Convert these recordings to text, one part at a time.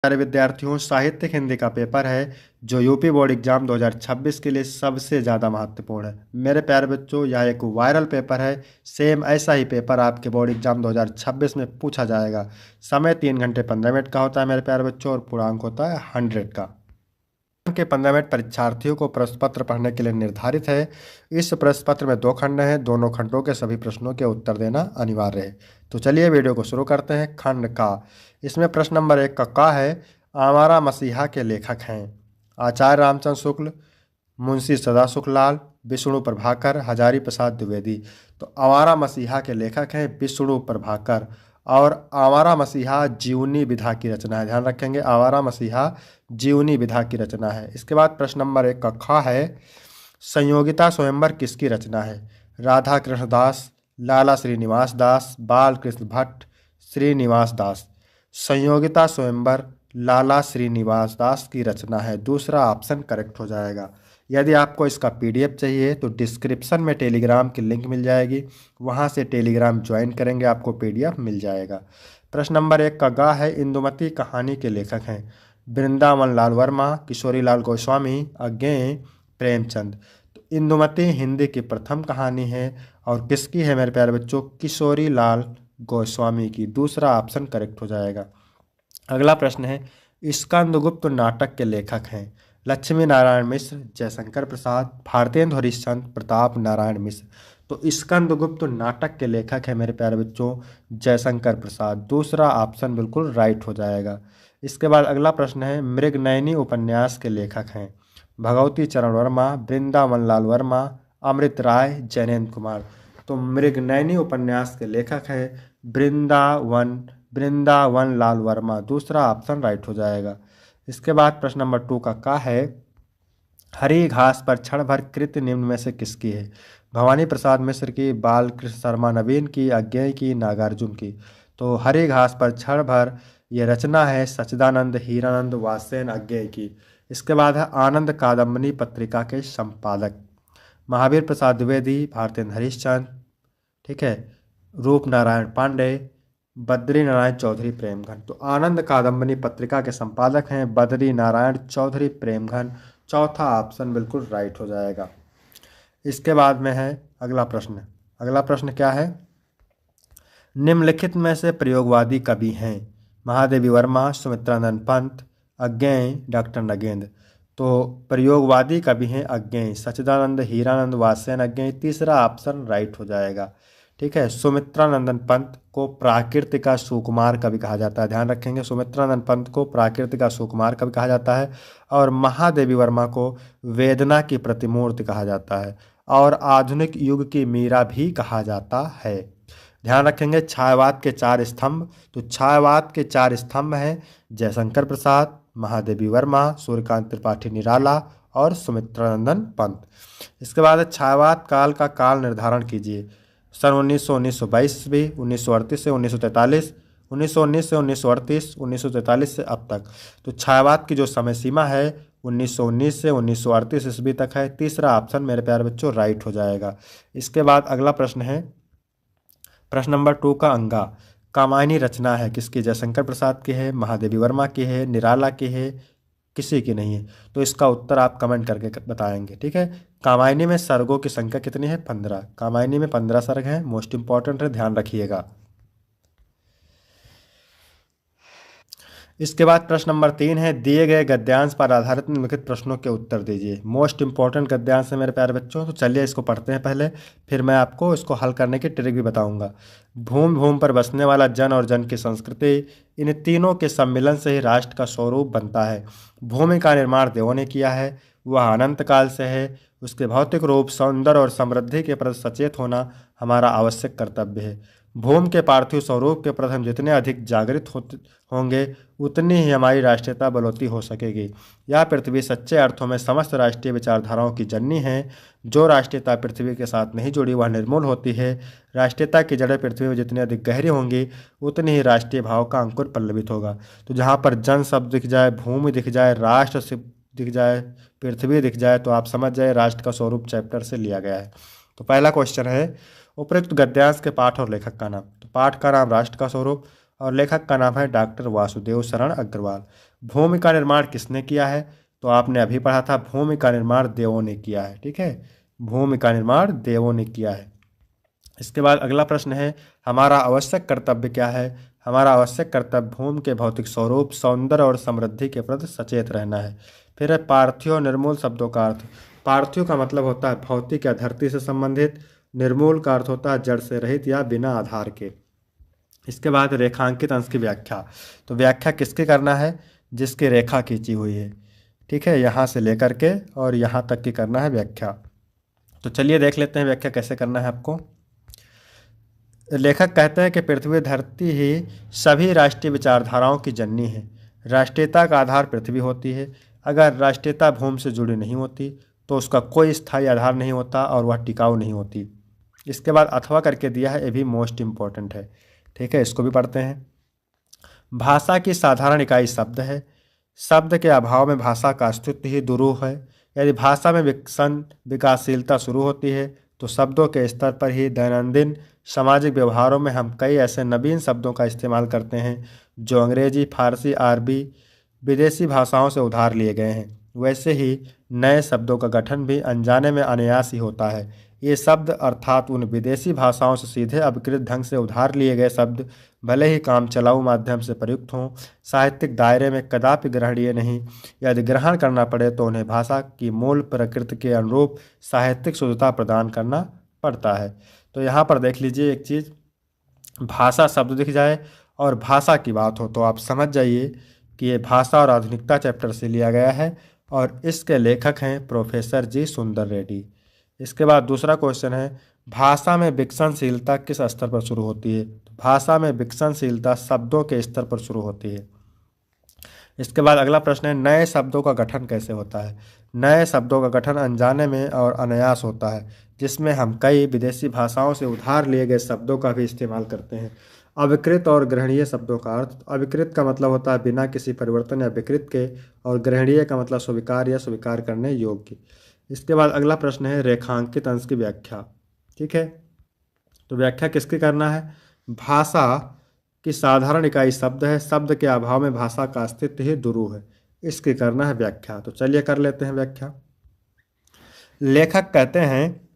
प्यारे विद्यार्थियों, साहित्यिक हिंदी का पेपर है जो यूपी बोर्ड एग्जाम 2026 के लिए सबसे ज़्यादा महत्वपूर्ण है। मेरे प्यारे बच्चों, यह एक वायरल पेपर है। सेम ऐसा ही पेपर आपके बोर्ड एग्जाम 2026 में पूछा जाएगा। समय 3 घंटे 15 मिनट का होता है मेरे प्यारे बच्चों, और पूर्णांक होता है 100 का। के 15 मिनट परीक्षार्थियों को प्रश्न पत्र पढ़ने के लिए निर्धारित है। इस प्रश्न पत्र में 2 खंड हैं। दोनों खंडों के सभी प्रश्नों के उत्तर देना अनिवार्य है। तो चलिए वीडियो को शुरू करते हैं। खंड का, इसमें प्रश्न नंबर 1 का है, आवारा मसीहा के लेखक हैं आचार्य रामचंद्र शुक्ल, मुंशी सदाशिवलाल, विष्णु प्रभाकर, हजारी प्रसाद द्विवेदी। तो आवारा मसीहा के लेखक हैं विष्णु प्रभाकर, और आवारा मसीहा जीवनी विधा की रचना है। ध्यान रखेंगे, आवारा मसीहा जीवनी विधा की रचना है। इसके बाद प्रश्न नंबर 1 का ख है, संयोगिता स्वयंवर किसकी रचना है? राधा कृष्ण दास, लाला श्रीनिवास दास, बाल कृष्ण भट्ट, श्रीनिवास दास। संयोगिता स्वयंवर लाला श्रीनिवास दास की रचना है। दूसरा ऑप्शन करेक्ट हो जाएगा। यदि आपको इसका पीडीएफ चाहिए तो डिस्क्रिप्शन में टेलीग्राम की लिंक मिल जाएगी, वहां से टेलीग्राम ज्वाइन करेंगे, आपको पीडीएफ मिल जाएगा। प्रश्न नंबर 1 का गा है, इंदुमती कहानी के लेखक हैं वृंदावन लाल वर्मा, किशोरी लाल गोस्वामी, अज्ञेय, प्रेमचंद। तो इंदुमती हिंदी की प्रथम कहानी है, और किसकी है मेरे प्यारे बच्चों? किशोरी लाल गोस्वामी की। दूसरा ऑप्शन करेक्ट हो जाएगा। अगला प्रश्न है, स्कंदगुप्त नाटक के लेखक हैं लक्ष्मी नारायण मिश्र, जयशंकर प्रसाद, भारतेंदु हरिश्चंद्र, प्रताप नारायण मिश्र। तो स्कंदगुप्त नाटक के लेखक है मेरे प्यारे बच्चों जयशंकर प्रसाद। दूसरा ऑप्शन बिल्कुल राइट हो जाएगा। इसके बाद अगला प्रश्न है, मृगनयनी उपन्यास के लेखक हैं भगवती चरण वर्मा, वृंदावन लाल वर्मा, अमृत राय, जैनेन्द्र कुमार। तो मृगनयनी उपन्यास के लेखक है वृंदावन लाल वर्मा। दूसरा ऑप्शन राइट हो जाएगा। इसके बाद प्रश्न नंबर 2 का है, हरी घास पर क्षण भर कृति निम्न में से किसकी है? भवानी प्रसाद मिश्र की, बालकृष्ण शर्मा नवीन की, अज्ञेय की, नागार्जुन की। तो हरी घास पर क्षण भर ये रचना है सच्चिदानंद हीरानंद वासेन अज्ञेय की। इसके बाद है आनंद कादम्बनी पत्रिका के संपादक महावीर प्रसाद द्विवेदी, भारतेंदु हरिश्चंद्र, ठीक है, रूप नारायण पांडे, बद्री नारायण चौधरी प्रेमघन। तो आनंद कादम्बनी पत्रिका के संपादक हैं बद्री नारायण चौधरी प्रेमघन। चौथा ऑप्शन बिल्कुल राइट हो जाएगा। इसके बाद में है अगला प्रश्न। अगला प्रश्न क्या है, निम्नलिखित में से प्रयोगवादी कवि हैं? महादेवी वर्मा, सुमित्रानंद पंत, अज्ञेय, डॉक्टर नगेंद्र। तो प्रयोगवादी कवि हैं अज्ञेय, सच्चिदानंद हीरानंद वासेन अज्ञेय। तीसरा ऑप्शन राइट हो जाएगा। ठीक है, सुमित्रानंदन पंत को प्राकृतिका सुकुमार कवि कहा जाता है। ध्यान रखेंगे, सुमित्रानंद पंत को प्राकृतिका सुकुमार कवि कहा जाता है, और महादेवी वर्मा को वेदना की प्रतिमूर्ति कहा जाता है, और आधुनिक युग की मीरा भी कहा जाता है। ध्यान रखेंगे, छायावाद के 4 स्तंभ। तो छायावाद के 4 स्तंभ हैं जयशंकर प्रसाद, महादेवी वर्मा, सूर्यकांत त्रिपाठी निराला, और सुमित्रानंदन पंत। इसके बाद छायावाद काल का काल निर्धारण कीजिए। सन 1922 ईस्वी, 1938 से 1943, 1919 से 1938, 1943 से अब तक। तो छायावाद की जो समय सीमा है 1919 से 1938 ईस्वी तक है। तीसरा ऑप्शन मेरे प्यारे बच्चों राइट हो जाएगा। इसके बाद अगला प्रश्न है, प्रश्न नंबर 2 का अंगा कामायनी रचना है किसकी? जयशंकर प्रसाद की है, महादेवी वर्मा की है, निराला की है, किसी की नहीं है। तो इसका उत्तर आप कमेंट करके बताएंगे। ठीक है, कामायनी में सर्गों की संख्या कितनी है? 15। कामायनी में 15 सर्ग हैं, मोस्ट इंपॉर्टेंट है, ध्यान रखिएगा। इसके बाद प्रश्न नंबर 3 है, दिए गए गद्यांश पर आधारित निम्नलिखित प्रश्नों के उत्तर दीजिए। मोस्ट इंपॉर्टेंट गद्यांश है मेरे प्यारे बच्चों, तो चलिए इसको पढ़ते हैं पहले, फिर मैं आपको इसको हल करने की ट्रिक भी बताऊंगा। भूमि भूमि पर बसने वाला जन और जन की संस्कृति, इन तीनों के सम्मिलन से ही राष्ट्र का स्वरूप बनता है। भूमि का निर्माण देवों ने किया है, वह अनंत काल से है। उसके भौतिक रूप, सौंदर्य और समृद्धि के प्रति सचेत होना हमारा आवश्यक कर्तव्य है। भूमि के पार्थिव स्वरूप के प्रति हम जितने अधिक जागृत होंगे, उतनी ही हमारी राष्ट्रीयता बलवती हो सकेगी। यह पृथ्वी सच्चे अर्थों में समस्त राष्ट्रीय विचारधाराओं की जननी है। जो राष्ट्रीयता पृथ्वी के साथ नहीं जुड़ी वह निर्मूल होती है। राष्ट्रीयता की जड़ें पृथ्वी में जितनी अधिक गहरी होंगी, उतनी ही राष्ट्रीय भाव का अंकुर पल्लवित होगा। तो जहाँ पर जन शब्द दिख जाए, भूमि दिख जाए, राष्ट्र से दिख जाए, पृथ्वी दिख जाए, तो आप समझ जाए राष्ट्र का स्वरूप चैप्टर से लिया गया है। तो पहला क्वेश्चन है, उपयुक्त गद्यांश के पाठ और लेखक का नाम। तो पाठ का नाम राष्ट्र का स्वरूप, और लेखक का नाम है डॉक्टर वासुदेव शरण अग्रवाल। भूमि का निर्माण किसने किया है? तो आपने अभी पढ़ा था, भूमि का निर्माण देवों ने किया है। ठीक है, भूमि का निर्माण देवों ने किया है। इसके बाद अगला प्रश्न है, हमारा आवश्यक कर्तव्य क्या है? हमारा आवश्यक कर्तव्य भूमि के भौतिक स्वरूप, सौंदर्य और समृद्धि के प्रति सचेत रहना है। फिर है पार्थिव निर्मूल शब्दों का अर्थ। पार्थिव का मतलब होता है भौतिक या धरती से संबंधित, निर्मूल का अर्थ होता है जड़ से रहित या बिना आधार के। इसके बाद रेखांकित अंश की व्याख्या। तो व्याख्या किसके करना है? जिसकी रेखा खींची हुई है। ठीक है, यहाँ से लेकर के और यहाँ तक की करना है व्याख्या। तो चलिए देख लेते हैं व्याख्या कैसे करना है आपको। लेखक कहते हैं कि पृथ्वी धरती ही सभी राष्ट्रीय विचारधाराओं की जननी है। राष्ट्रीयता का आधार पृथ्वी होती है। अगर राष्ट्रीयता भूमि से जुड़ी नहीं होती तो उसका कोई स्थायी आधार नहीं होता और वह टिकाऊ नहीं होती। इसके बाद अथवा करके दिया है, ये भी मोस्ट इम्पॉर्टेंट है। ठीक है, इसको भी पढ़ते हैं। भाषा की साधारण इकाई शब्द है। शब्द के अभाव में भाषा का अस्तित्व ही दुरूह है। यदि भाषा में विकासशीलता शुरू होती है तो शब्दों के स्तर पर ही दैनंदिन सामाजिक व्यवहारों में हम कई ऐसे नवीन शब्दों का इस्तेमाल करते हैं जो अंग्रेजी, फारसी, अरबी, विदेशी भाषाओं से उधार लिए गए हैं। वैसे ही नए शब्दों का गठन भी अनजाने में अनायास ही होता है। ये शब्द अर्थात उन विदेशी भाषाओं से सीधे अपकृत ढंग से उधार लिए गए शब्द भले ही काम चलाऊ माध्यम से प्रयुक्त हों, साहित्यिक दायरे में कदापि ग्रहणीय नहीं। यदि ग्रहण करना पड़े तो उन्हें भाषा की मूल प्रकृति के अनुरूप साहित्यिक शुद्धता प्रदान करना पड़ता है। तो यहाँ पर देख लीजिए एक चीज़, भाषा शब्द दिख जाए और भाषा की बात हो तो आप समझ जाइए कि ये भाषा और आधुनिकता चैप्टर से लिया गया है और इसके लेखक हैं प्रोफेसर जी सुंदर रेड्डी। इसके बाद दूसरा क्वेश्चन है, भाषा में विकसनशीलता किस स्तर पर शुरू होती है? तो भाषा में विकसनशीलता शब्दों के स्तर पर शुरू होती है। इसके बाद अगला प्रश्न है, नए शब्दों का गठन कैसे होता है? नए शब्दों का गठन अनजाने में और अनायास होता है, जिसमें हम कई विदेशी भाषाओं से उधार लिए गए शब्दों का भी इस्तेमाल करते हैं। अविकृत और ग्रहणीय शब्दों का अर्थ। अविकृत का मतलब होता है बिना किसी परिवर्तन या विकृत के, और ग्रहणीय का मतलब स्वीकार या स्वीकार करने योग्य। इसके बाद अगला प्रश्न है, रेखांकित अंश की व्याख्या। ठीक है, तो व्याख्या किसकी करना है? भाषा की साधारण इकाई शब्द है। शब्द के अभाव में भाषा का अस्तित्व ही दुरूह है। इसकी करना है व्याख्या। तो चलिए कर लेते हैं व्याख्या। लेखक कहते हैं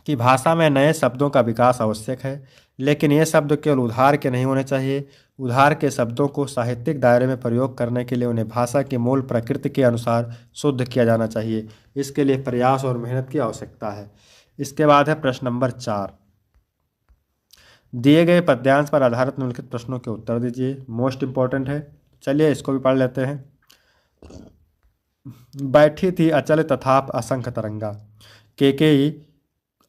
कि भाषा में नए शब्दों का विकास आवश्यक है, लेकिन ये शब्द केवल उधार के नहीं होने चाहिए। उधार के शब्दों को साहित्यिक दायरे में प्रयोग करने के लिए उन्हें भाषा की मूल प्रकृति के अनुसार शुद्ध किया जाना चाहिए। इसके लिए प्रयास और मेहनत की आवश्यकता है। इसके बाद है प्रश्न नंबर 4। दिए गए पद्यांश पर आधारित निम्नलिखित प्रश्नों के उत्तर दीजिए। मोस्ट इंपॉर्टेंट है, चलिए इसको भी पढ़ लेते हैं। बैठी थी अचल तथाप असंख्य तरंगा। केकेयी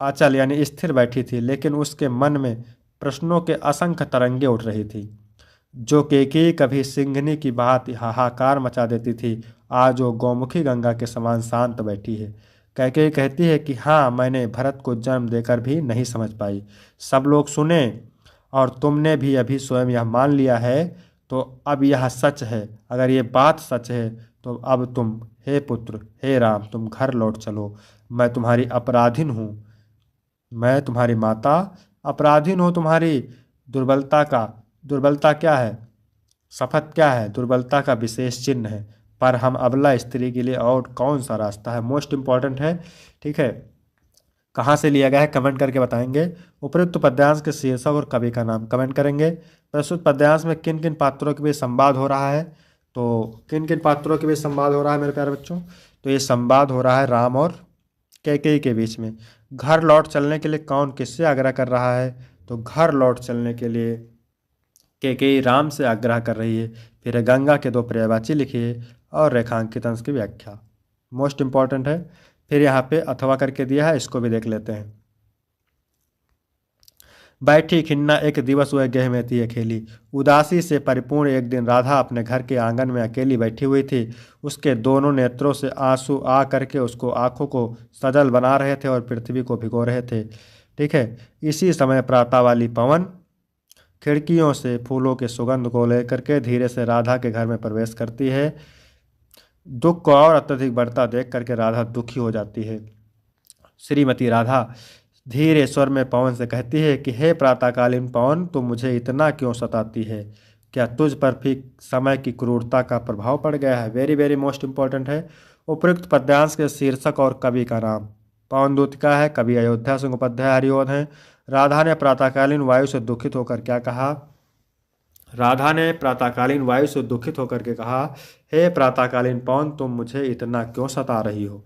अचल यानी स्थिर बैठी थी, लेकिन उसके मन में प्रश्नों के असंख्य तरंगे उठ रही थी। जो केकेयी कभी सिंघनी की भांति हाहाकार मचा देती थी, आज वो गौमुखी गंगा के समान शांत बैठी है। कैकेयी कहती है कि हाँ, मैंने भरत को जन्म देकर भी नहीं समझ पाई। सब लोग सुने और तुमने भी अभी स्वयं यह मान लिया है, तो अब यह सच है। अगर ये बात सच है तो अब तुम, हे पुत्र, हे राम, तुम घर लौट चलो। मैं तुम्हारी अपराधीन हूँ, मैं तुम्हारी माता अपराधीन हूँ। तुम्हारी दुर्बलता क्या है? शपथ क्या है? दुर्बलता का विशेष चिन्ह है। पर हम अबला स्त्री के लिए और कौन सा रास्ता है? मोस्ट इंपॉर्टेंट है। ठीक है, कहाँ से लिया गया है कमेंट करके बताएंगे। उपयुक्त पद्यांश के शीर्षक और कवि का नाम कमेंट करेंगे। प्रस्तुत पद्यांश में किन किन पात्रों के बीच संवाद हो रहा है? तो किन किन पात्रों के बीच संवाद हो रहा है मेरे प्यारे बच्चों? तो ये संवाद हो रहा है राम और कैकेयी के बीच में। घर लौट चलने के लिए कौन किससे आग्रह कर रहा है? तो घर लौट चलने के लिए कैकेयी राम से आग्रह कर रही है। फिर गंगा के 2 पर्यायवाची लिखिए और रेखांकित अंश की व्याख्या। मोस्ट इंपॉर्टेंट है। फिर यहाँ पे अथवा करके दिया है, इसको भी देख लेते हैं। बैठी खिन्ना एक दिवस वह गेह में थी अकेली। उदासी से परिपूर्ण एक दिन राधा अपने घर के आंगन में अकेली बैठी हुई थी। उसके दोनों नेत्रों से आंसू आ करके उसको आंखों को सजल बना रहे थे और पृथ्वी को भिगो रहे थे। ठीक है, इसी समय प्रातः वाली पवन खिड़कियों से फूलों के सुगंध को लेकर के धीरे से राधा के घर में प्रवेश करती है। दुख को और अत्यधिक बढ़ता देख करके राधा दुखी हो जाती है। श्रीमती राधा धीरे स्वर में पवन से कहती है कि हे प्रातःकालीन पवन, तुम मुझे इतना क्यों सताती है? क्या तुझ पर भी समय की क्रूरता का प्रभाव पड़ गया है? वेरी वेरी मोस्ट इंपॉर्टेंट है। उपयुक्त पद्यांश के शीर्षक और कवि का नाम। पवन दूत का है, कवि अयोध्या सिंह उपाध्याय हरिओं है। राधा ने प्रातःकालीन वायु से दुखित होकर क्या कहा? राधा ने प्रातःकालीन वायु से दुखित होकर के कहा, हे प्रातःकालीन पवन, तुम मुझे इतना क्यों सता रही हो?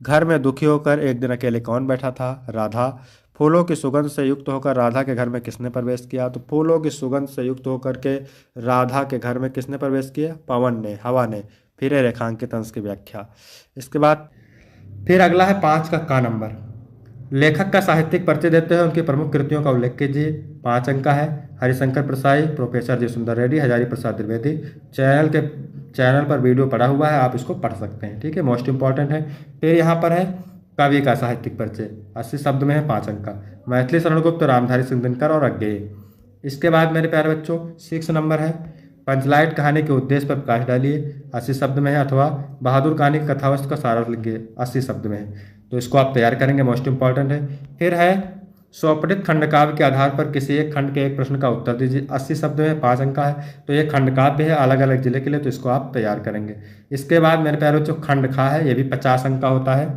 घर में दुखी होकर एक दिन अकेले कौन बैठा था? राधा। फूलों की सुगंध से युक्त होकर राधा के घर में किसने प्रवेश किया? तो फूलों की सुगंध से युक्त होकर के राधा के घर में किसने प्रवेश किया? पवन ने, हवा ने। फिर है रेखांकित अंश की व्याख्या। इसके बाद फिर अगला है 5 का नंबर। लेखक का साहित्यिक परिचय देते हैं, उनकी प्रमुख कृतियों का उल्लेख कीजिए। 5 अंक का है। हरिशंकर प्रसाई, प्रोफेसर जी सुंदर रेड्डी, हजारी प्रसाद द्विवेदी। चैनल पर वीडियो पड़ा हुआ है, आप इसको पढ़ सकते हैं। ठीक है, मोस्ट इंपॉर्टेंट है। फिर यहाँ पर है कवि का साहित्यिक परिचय, 80 शब्द में है, 5 अंक का। मैथिली शरण गुप्त, रामधारी सिंह दिनकर और अज्ञेय। इसके बाद मेरे प्यारे बच्चों 6 नंबर है पंचलाइट कहानी के उद्देश्य पर प्रकाश डालिए, 80 शब्द में है, अथवा बहादुर कहानी की कथावस्तु का सारांश लिखिए, 80 शब्द में है। तो इसको आप तैयार करेंगे, मोस्ट इंपॉर्टेंट है। फिर है स्वपठित खंडकाव्य के आधार पर किसी एक खंड के एक प्रश्न का उत्तर दीजिए, 80 शब्द में, 5 अंक का है। तो ये खंडकाव्य है अलग अलग जिले के लिए, तो इसको आप तैयार करेंगे। इसके बाद मेरे प्यारे बच्चों खंडखा है, ये भी 50 अंक का होता है।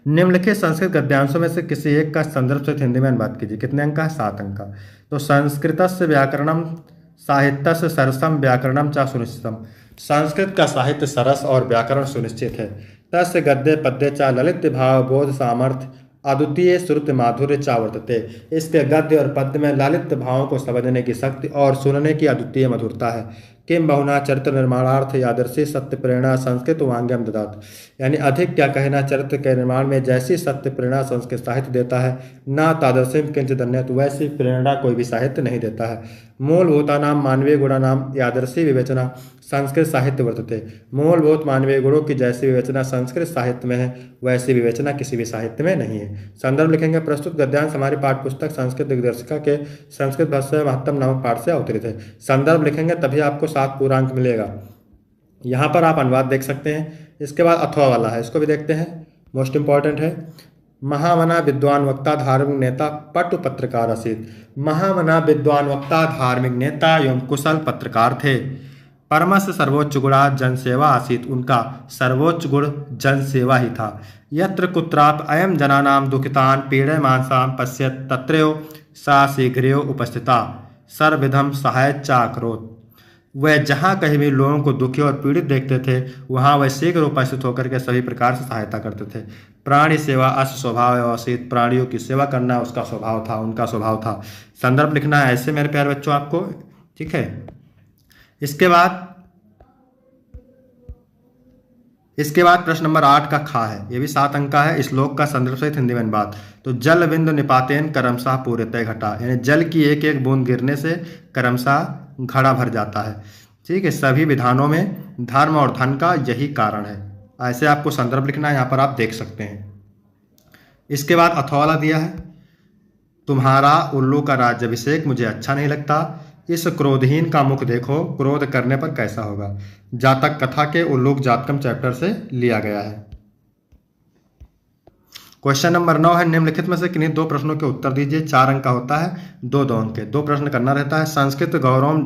निम्नलिखित संस्कृत गद्यांशों में से किसी एक का संदर्भ सहित हिंदी में अनुवाद कीजिए, कितने अंक का है? 7 अंक का। तो संस्कृतस्य व्याकरणम साहित्यस्य सरसम व्याकरणम च सुनिश्चितम। संस्कृत का साहित्य सरस और व्याकरण सुनिश्चित है। तस्य गद्य पद्य च ललित भाव बोध सामर्थ्य अद्वितीय श्रुति माधुर्य चा वर्तते। इसके गद्य और पद्य में ललित भावों को समझने की शक्ति और सुनने की अद्वितीय मधुरता है। किम बहुना चरित्र निर्माणार्थ यादर्शी सत्य प्रेरणा संस्कृत वांग्यम ददात। यानी अधिक क्या कहना, चरित्र के निर्माण में जैसी सत्य प्रेरणा संस्कृत साहित्य देता है, ना तादर्शिम किंचित अन्यत्, वैसी प्रेरणा कोई भी साहित्य नहीं देता है। मूलभूतानाम मानवीय गुणानाम यादर्शी विवेचना संस्कृत साहित्य वर्तते। मूलभूत मानवीय गुणों की जैसी विवेचना संस्कृत साहित्य में है, वैसी विवेचना किसी भी साहित्य में नहीं है। संदर्भ लिखेंगे, प्रस्तुत गद्यांश हमारी पाठ्यपुस्तक संस्कृत दिग्दर्शिका के संस्कृत भाषा महत्तम नामक पाठ से अवतरित है। संदर्भ लिखेंगे तभी आपको 7 पूरा अंक मिलेगा। यहाँ पर आप अनुवाद देख सकते हैं। इसके बाद अथवा वाला है, इसको भी देखते हैं, मोस्ट इंपॉर्टेंट है। महामना विद्वान वक्ता धार्मिक नेता पटु पत्रकार असित। महामना विद्वान वक्ता धार्मिक नेता एवं कुशल पत्रकार थे। परमस सर्वोच्च गुणा जनसेवा आसीत, उनका सर्वोच्च गुण जनसेवा ही था। यत्र कुत्राप अयम जनानाम दुखितान पीड़यमानसाम पश्यत तत्रैव सा शीघ्रेव उपस्थिता सर्वविधम सहायच्चा अकरोत्। वह जहाँ कहीं भी लोगों को दुखी और पीड़ित देखते थे, वहाँ वह शीघ्र उपस्थित होकर के सभी प्रकार से सहायता करते थे। प्राणी सेवा अस स्वभाव अवसित, प्राणियों की सेवा करना उसका स्वभाव था, उनका स्वभाव था। संदर्भ लिखना है ऐसे मेरे प्यारे बच्चों आपको, ठीक है। इसके बाद प्रश्न नंबर 8 का खा है, ये भी 7 अंक का है। श्लोक का संदर्भ सहित हिंदी में अनुवाद। तो जल बिंदु निपातेन करमशाह पूर्णतः घटा, यानी जल की एक एक बूंद गिरने से करमशाह घड़ा भर जाता है। ठीक है, सभी विधानों में धर्म और धन का यही कारण है। ऐसे आपको संदर्भ लिखना है, यहाँ पर आप देख सकते हैं। इसके बाद अथवाला दिया है, तुम्हारा उल्लू का राज्याभिषेक मुझे अच्छा नहीं लगता। इस क्रोधहीन का मुख देखो, क्रोध करने पर कैसा होगा। जातक कथा के उल्लूक जातकम चैप्टर से लिया गया है। क्वेश्चन नंबर 9 है, निम्नलिखित में से किन्हीं 2 प्रश्नों के उत्तर दीजिए। 4 अंक का होता है, 2 अंक के 2 प्रश्न करना रहता है। संस्कृत गौरवम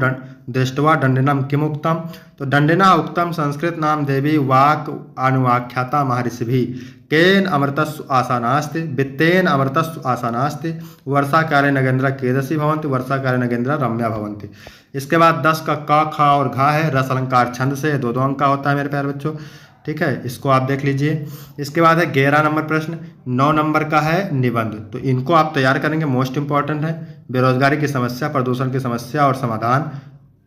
दृष्ट्वा दंडिनम किम उक्तम। तो दंडिना उक्तम संस्कृत नाम देवी वाक अनुवाख्याता महर्षि भी केन अमृतस्सु आसानास्ति वित्तेन अमृतस्सु आसानास्ति वर्षा काले नगेंद्र केदसी भवंति वर्षा काले नगेंद्र रम्या भवंति। इसके बाद 10 का क ख और घा है, रस अलंकार छंद से 2 अंक का होता है मेरे प्यारे बच्चों। ठीक है, इसको आप देख लीजिए। इसके बाद है 11 नंबर प्रश्न, 9 नंबर का है निबंध। तो इनको आप तैयार करेंगे, मोस्ट इंपॉर्टेंट है। बेरोजगारी की समस्या, प्रदूषण की समस्या और समाधान,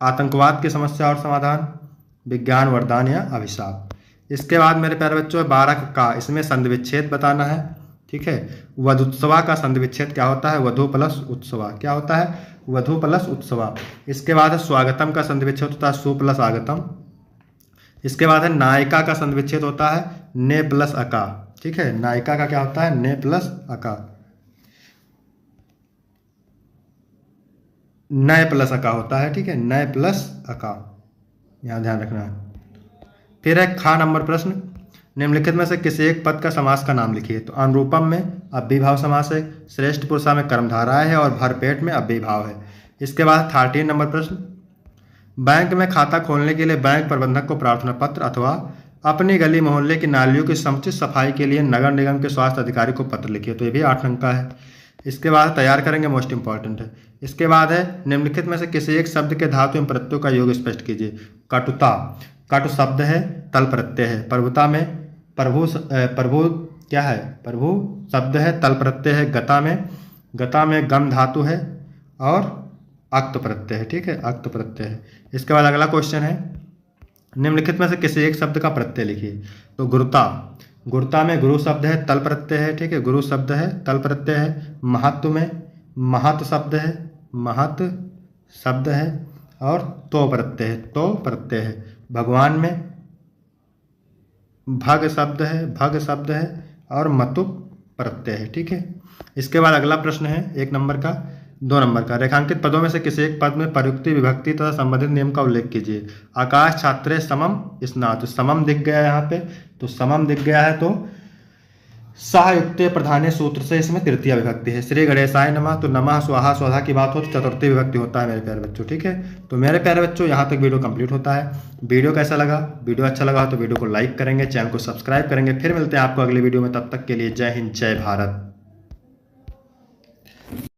आतंकवाद की समस्या और समाधान, विज्ञान वरदान या अभिशाप। इसके बाद मेरे प्यारे बच्चों 12 का, इसमें संधि विच्छेद बताना है। ठीक है, वधुत्सवा का संधि विच्छेद क्या होता है? वधु प्लस उत्सवा। क्या होता है? वधु प्लस उत्सवा। इसके बाद है स्वागतम का संधि विच्छेद होता है सु प्लस आगतम। इसके बाद है नायिका का संधि विच्छेद होता है ने प्लस अका। ठीक है, नायिका का क्या होता है? ने प्लस अका, नय प्लस अका होता है। ठीक है, नय प्लस अका, यहाँ ध्यान रखना है। फिर है खा नंबर प्रश्न, निम्नलिखित में से किसी एक पद का समास का नाम लिखिए। तो अनुरूपम में अव्ययीभाव समास है, श्रेष्ठ पुरुषा में कर्मधारय है और भरपेट में अव्ययीभाव है। इसके बाद 13 नंबर प्रश्न, बैंक में खाता खोलने के लिए बैंक प्रबंधक को प्रार्थना पत्र अथवा अपनी गली मोहल्ले की नालियों की समुचित सफाई के लिए नगर निगम के स्वास्थ्य अधिकारी को पत्र लिखिए। तो ये भी 8 अंक का है। इसके बाद तैयार करेंगे, मोस्ट इंपॉर्टेंट है। इसके बाद है निम्नलिखित में से किसी एक शब्द के धातु एवं प्रत्ययों का योग स्पष्ट कीजिए। कटुता, कटु शब्द है, तल प्रत्यय है। प्रभुता में प्रभु क्या है, प्रभु शब्द है, तल प्रत्यय है। गता में गम धातु है और अक्त प्रत्यय है। ठीक है, अक्त प्रत्यय है। इसके बाद अगला क्वेश्चन है, निम्नलिखित में से किसी एक शब्द का प्रत्यय लिखिए। तो गुरुता, गुरुता में गुरु शब्द है, तल प्रत्यय है। ठीक है, गुरु शब्द है, तल प्रत्यय है। महत्व में महत शब्द है, महत शब्द है और तो प्रत्यय है, तो प्रत्यय है। भगवान में भग शब्द है और मतुप प्रत्यय है। ठीक है। इसके बाद अगला प्रश्न है 1 नंबर का, 2 नंबर का, रेखांकित पदों में से किसी एक पद में प्रयुक्ति विभक्ति तथा संबंधित नियम का उल्लेख कीजिए। आकाश छात्रे समम स्नात, तो समम दिख गया यहाँ पे, तो समम दिख गया है, तो सहयुक्ते प्रधान्य सूत्र से इसमें तृतीय विभक्ति है। श्री गणेशाय नमः, तो नमः स्वाहा स्वधा की बात हो तो चतुर्थी विभक्ति होता है मेरे प्यारे बच्चों। ठीक है, तो मेरे प्यारे बच्चों यहाँ तक वीडियो कंप्लीट होता है। वीडियो कैसा लगा, वीडियो अच्छा लगा तो वीडियो को लाइक करेंगे, चैनल को सब्सक्राइब करेंगे। फिर मिलते हैं आपको अगली वीडियो में, तब तक के लिए जय हिंद, जय भारत।